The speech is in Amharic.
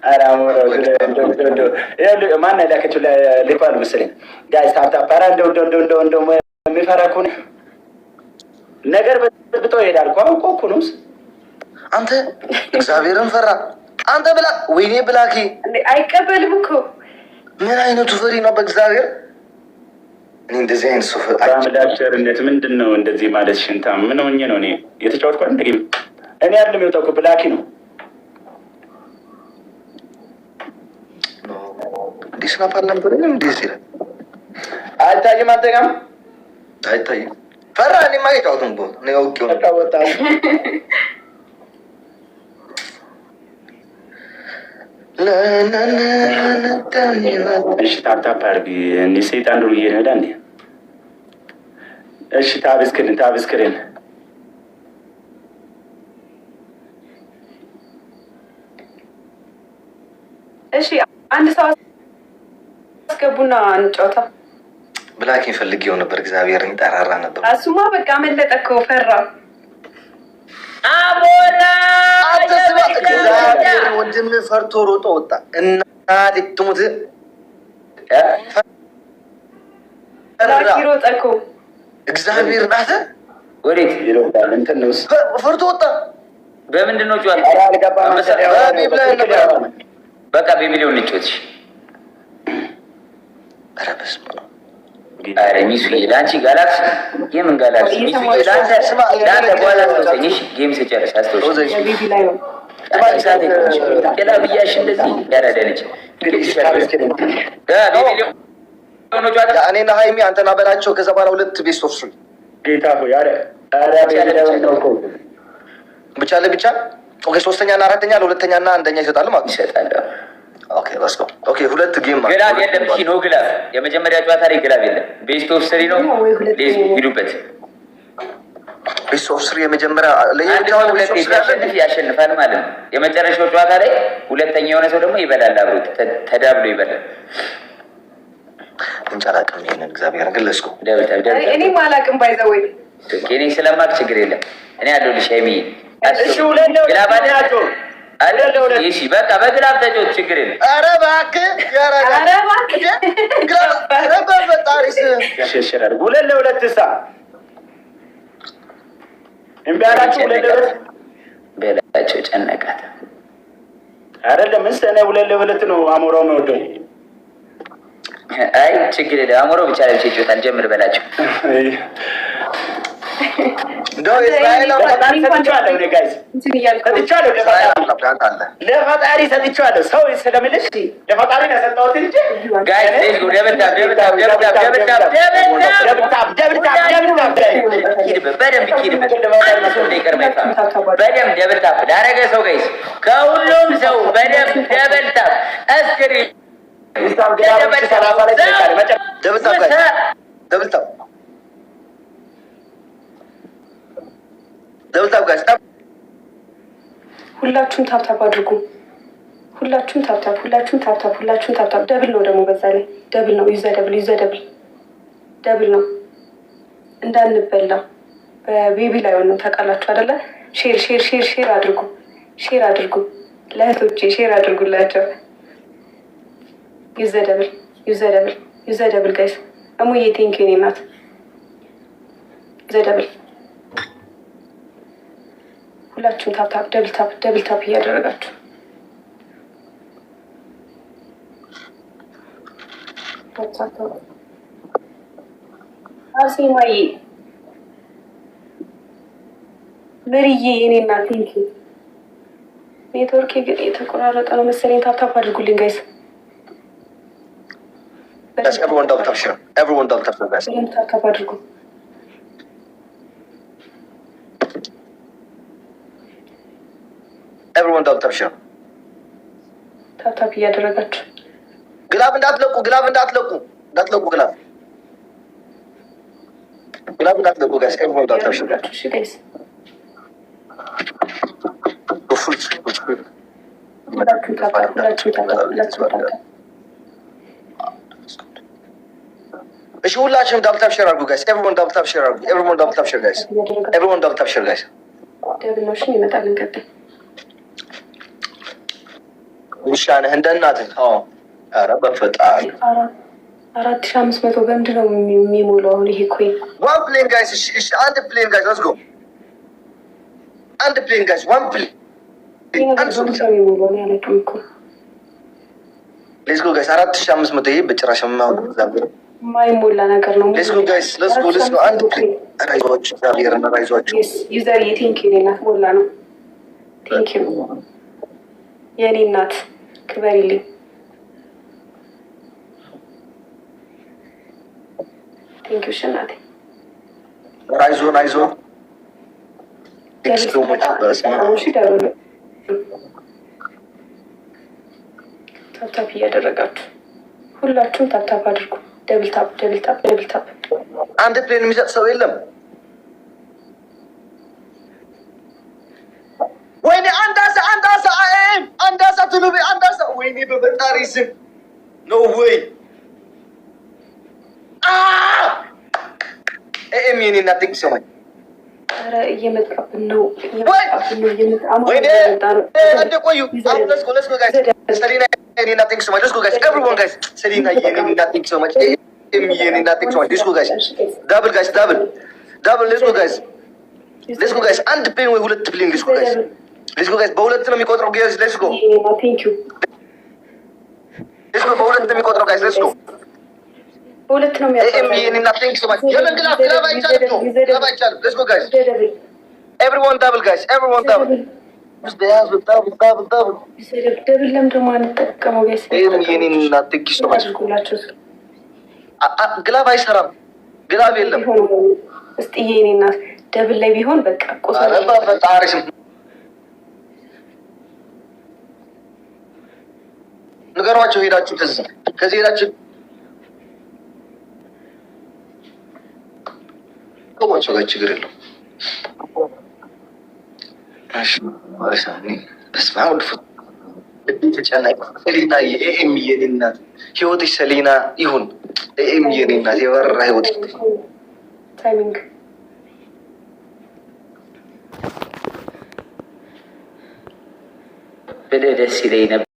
አራሞራ ማን ላከችው ልኳል መሰለኝ ጋይስ ታፕታፕ እንደው የሚፈራ ከሆነ ነገር በጥብጦ ይሄዳል እኮ ነው አንተ እግዚአብሔርን ፈራ አንተ ብላ ወይኔ ብላኪ አይቀበልም እኮ ምን አይነቱ ፈሪ ነው በእግዚአብሔር እኔ እንደዚህ አይነት ሱፍ አምላክቸርነት ምንድነው እንደዚህ ማለት ሽንታ ምን ሆኜ ነው እኔ የተጫወትኩት እንደዚህ እኔ አይደለም የወጣው ብላኪ ነው ዲስናፓል ነበር እንዴ ሲል አይታይም አንተ ጋር አይታይም ፈራ እኔ ማይታውቱም ቦ ነው ኦኬው ነው ወጣ እሺ ታፕታፕ አድርጊ እኔ ሰይጣን ዱርዬ ነው አይደል እንዴ እሺ ታብስክሪን እሺ አንድ ሰው አስገቡና እንጫወታ ብላኪ ፈልጌው ነበር እግዚአብሔርን ጠራራ ነበር እሱማ በቃ መለጠ እኮ ፈራ አቦና አትስማ እግዚአብሔር ወንድም ፈርቶ ሮጦ ወጣ እናት ትሙት ሮጠ እኮ እግዚአብሔር ናተ ወዴት ይሮጣል እንትን ነው ፈርቶ ወጣ በምንድን ነው ጫወታ በቃ በሚሊዮን ልጮት ኧረ በስመ አብ ኧረ ሚሱ ለአንቺ ጋላክሲ የምን ጋላክሲ ሚሱ ለአንተ በኋላ አስተውሰኝ ጌም ስጨርስ አስተውሰኝ ሌላ ብያሽ እንደዚህ ያረደልች እኔና ሀይሚ አንተና በላቸው ከዛ በኋላ ሁለት ቤስት ኦፍ ስሪ ጌታ ሆይ ብቻ ለብቻ ኦኬ ሶስተኛ እና አራተኛ ለሁለተኛ እና አንደኛ ይሰጣሉ ማለት ይሰጣል ኦኬ ሌትስ ጎ ኦኬ ሁለት ጌም ማለት ግላብ የለም እሺ ነው ግላብ የመጀመሪያ ጨዋታ ላይ ግላብ የለም ቤስት ኦፍ ስሪ ነው ሂዱበት ቤስት ኦፍ ስሪ የመጀመሪያ ለየኛው ያሸንፋል ማለት ነው የመጨረሻው ጨዋታ ላይ ሁለተኛ የሆነ ሰው ደግሞ ይበላል አብሮ ተዳብሎ ይበላል እንጫላቀም ይሄንን እግዚአብሔር ግን ለስኩ እኔ ማላቅም ባይዘወይ እኔ ስለማቅ ችግር የለም እኔ ያለሁልሽ ሀይሚ እሺ ግላብ አላቸው እሺ በቃ በግላብ ተጫወት ችግር የለም ኧረ እባክህ ኧረ እባክህ ግላብ በፈጣሪስ ሸሸራል ሁለት ለሁለት እምቢያላችሁ ሁለት በላቸው ጨነቃት አይደለም እኔ ሁለት ለሁለት ነው አሞራው ነው ወደው አይ ችግር የለም አሞራው ብቻ ላይ ይጫወታል ጀምር በላቸው እንደው እስራኤል ለፈጣሪ ሰጥቻለሁ እኔ ጋይስ ሰጥቻለሁ ለፈጣሪ ሰጥቻለሁ ሰው ስለምልሽ ለፈጣሪ ነው የሰጠሁት እንጂ ጋይስ ሌትስ ጎ ደብልታፕ ዳረገ ሰው ጋይስ ከሁሉም ሰው በደንብ ደብልታፕ እስክሪ ደብልታፕ ጋይስ ሁላችሁም ታፕታፕ አድርጉ ሁላችሁም ታፕታፕ ደብል ነው ደግሞ በዛ ላይ ደብል ነው ዩዘ ደብል ነው እንዳንበላ በቤቢ ላይ ነው ታውቃላችሁ አይደለ ሼር አድርጉ ለእህቶቼ ሼር አድርጉላቸው ዩዘ ደብል ጋይስ እሙዬ ቴንኪው እኔ ናት ዩዘ ደብል ሁላችሁም ታፕታፕ ደብል ታፕ እያደረጋችሁ አርሴማዬ ምርዬ የኔ እናት ቴንኪው ኔትወርክ ግን የተቆራረጠ ነው መሰለኝ ታፕታፕ አድርጉልኝ ጋይስ everyone double tap share guys ታፕታፕ አድርጉ everyone double tap share ታፕታፕ እያደረጋችሁ ግላብ እንዳትለቁ ግላብ ጋይስ everyone double tap share እሺ ጋይስ እሺ ሁላችሁም double tap share አድርጉ ጋይስ everyone double tap share guys everyone double tap share guys ደብል ነው እሺ ይመጣል እንቀጥል ውሻ ነህ እንደ እናትህ። ኧረ በፈጣሪ 4500 በምንድን ነው የሚሞላው? አሁን ይሄ ኮይን ዋን ፕሌን ጋይስ። እሺ አንድ ፕሌን ጋይስ ለትስ ጎ። አንድ ፕሌን ጋይስ ዋን ፕሌን አንድ ሰው የሚሞላው ነው ያለቀም እኮ ሌትስ ጎ ጋይስ 4500 ይሄ በጭራሽ የማይሞላ ነገር ነው። ሌትስ ጎ ጋይስ ሌትስ ጎ። አንድ ፕሌን ራይዞች እግዚአብሔር ራይዞች ዩዘር የቲንክ የኔናት ሞላ ነው። ቴንክ ዩ የኔ እናት ክበሪልኝ። ቴንክ ዩ ሽናቴ አይዞን አይዞን። ታፕታፕ እያደረጋችሁ ሁላችሁም ታፕታፕ አድርጉ። ደብል ታፕ ደብል ታፕ ደብል ታፕ። አንድ ፕሌን የሚሰጥ ሰው የለም። ወይኔ አንዳሳ አንዳሳ ትሉቤ አንዳሳ። ወይኔ በፈጣሪ ስም ነው ወይ ኤም የኔ እናት ቴንክ ሶ ማች። ኧረ እየመጣብን ነው ወይኔ አንዴ ቆዩ። ሌትስ ጎ ጋይስ። ሰሊና የኔ እናት ቴንክ ሶ ማች። ሌትስ ጎ ጋይስ ኤቭሪዋን ጋይስ። ሰሊና የኔ እናት ቴንክ ሶ ማች። ኤም የኔ እናት ቴንክ ሶ ማች። ሌትስ ጎ ጋይስ ዳብል ጋይስ ዳብል ሌትስ ጎ ጋይስ ሌትስ ጎ ጋይስ። አንድ ፕሌን ወይ ሁለት ፕሌን ሌትስ ጎ ጋይስ ሌትስ ጎ ጋይስ። በሁለት ነው የሚቆጥረው ጋይስ ሌትስ ጎ ቴንክ ዩ ሌትስ ጎ። በሁለት ነው የሚቆጥረው ጋይስ ሌትስ ጎ። በሁለት ነው ኤቭሪዋን ዳብል ጋይስ ኤቭሪዋን ዳብል። ደብል ለምንድን ነው የማንጠቀመው ጋይስ? ግላብ አይሰራም። ግላብ የለም። እስቲ የኔ እናት ደብል ላይ ቢሆን በቃ ቆሳጣሪሽ ንገሯቸው። ሄዳችሁ ከዚህ ሄዳችሁ ከዋቸው ጋር ችግር የለውም። በስመ አብ ተጨናቂ ሰሊና የኤም የኔ እናት ህይወትሽ ሰሊና ይሁን። ኤም የኔ እናት የበረራ ህይወት ታይሚንግ ደስ ይለኝ ነበር።